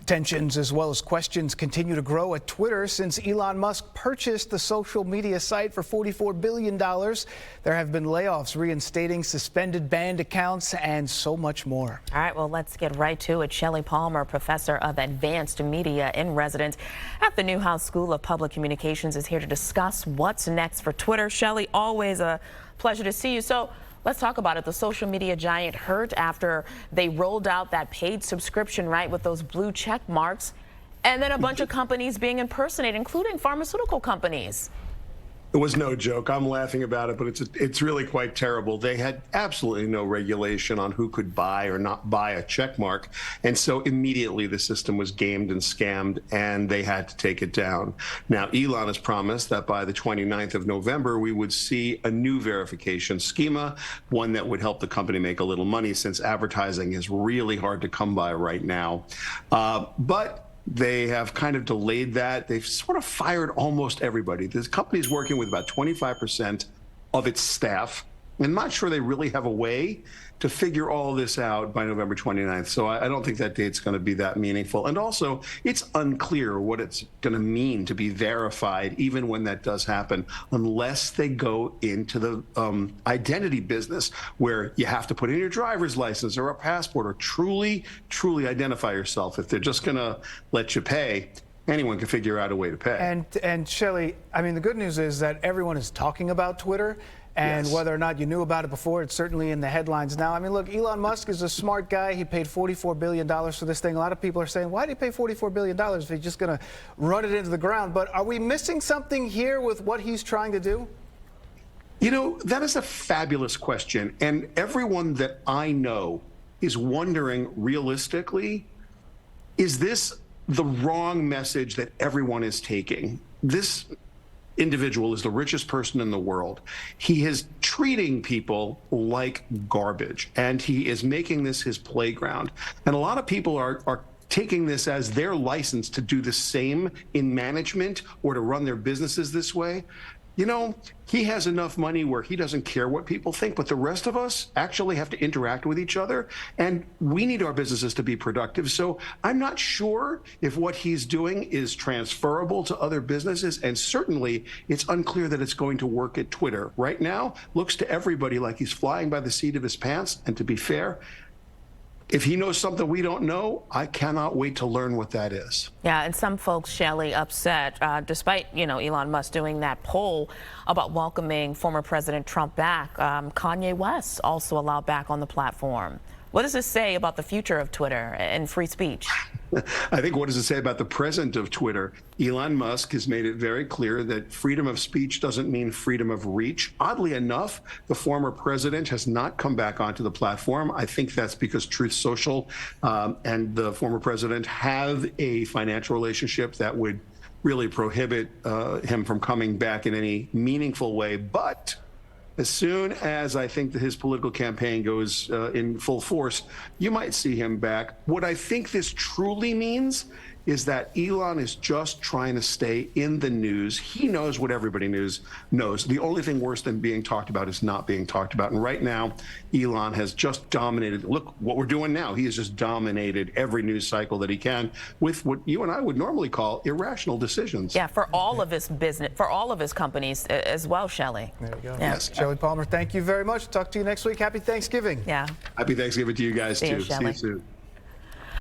Tensions as well as questions continue to grow at Twitter since Elon Musk purchased the social media site for $44 billion. There have been layoffs, reinstating suspended banned accounts, and so much more. All right, well, let's get right to it. Shelly Palmer, professor of advanced media in residence at the Newhouse School of Public Communications, is here to discuss what's next for Twitter. Shelly, always a pleasure to see you. So let's talk about it. The social media giant hurt after they rolled out that paid subscription, right, with those blue check marks, and then a bunch of companies being impersonated, including pharmaceutical companies. It was no joke. I'm laughing about it, but it's really quite terrible. They had absolutely no regulation on who could buy or not buy a check mark. And so immediately the system was gamed and scammed, and they had to take it down. Now, Elon has promised that by the 29th of November, we would see a new verification schema, one that would help the company make a little money, since advertising is really hard to come by right now. But they have kind of delayed that. They've sort of fired almost everybody. This company is working with about 25% of its staff. I'm not sure they really have a way to figure all this out by November 29th. So I don't think that date's going to be that meaningful. And also, it's unclear what it's going to mean to be verified, even when that does happen, unless they go into the identity business, where you have to put in your driver's license or a passport or truly identify yourself. If they're just going to let you pay, anyone can figure out a way to pay. And Shelly, I mean, the good news is that everyone is talking about Twitter. And yes, whether or not you knew about it before, it's certainly in the headlines now. I mean, look, Elon Musk is a smart guy. He paid $44 billion for this thing. A lot of people are saying, why did he pay $44 billion if he's just going to run it into the ground? But are we missing something here with what he's trying to do? You know, that is a fabulous question. And everyone that I know is wondering, realistically, is this the wrong message that everyone is taking? This individual is the richest person in the world. He is treating people like garbage, and he is making this his playground. And a lot of people are taking this as their license to do the same in management or to run their businesses this way. You know, he has enough money where he doesn't care what people think, but the rest of us actually have to interact with each other, and we need our businesses to be productive. So I'm not sure if what he's doing is transferable to other businesses, and certainly it's unclear that it's going to work at Twitter. Right now, looks to everybody like he's flying by the seat of his pants, and to be fair, if he knows something we don't know, I cannot wait to learn what that is. Yeah, and some folks, Shelly, upset, despite, Elon Musk doing that poll about welcoming former President Trump back. Kanye West also allowed back on the platform. What does this say about the future of Twitter and free speech? I think, what does it say about the present of Twitter? Elon Musk has made it very clear that freedom of speech doesn't mean freedom of reach. Oddly enough, the former president has not come back onto the platform. I think that's because Truth Social and the former president have a financial relationship that would really prohibit him from coming back in any meaningful way. But as soon as I think that his political campaign goes in full force, you might see him back. What I think this truly means is that Elon is just trying to stay in the news. He knows what everybody knows. The only thing worse than being talked about is not being talked about. And right now, Elon has just dominated. Look what we're doing now. He has just dominated every news cycle that he can with what you and I would normally call irrational decisions. Yeah, for all of his business, for all of his companies as well, Shelly. There you go. Yeah. Yes. Shelly Palmer, thank you very much. Talk to you next week. Happy Thanksgiving. Yeah. Happy Thanksgiving to you guys, too. See you, Shelly. See you soon.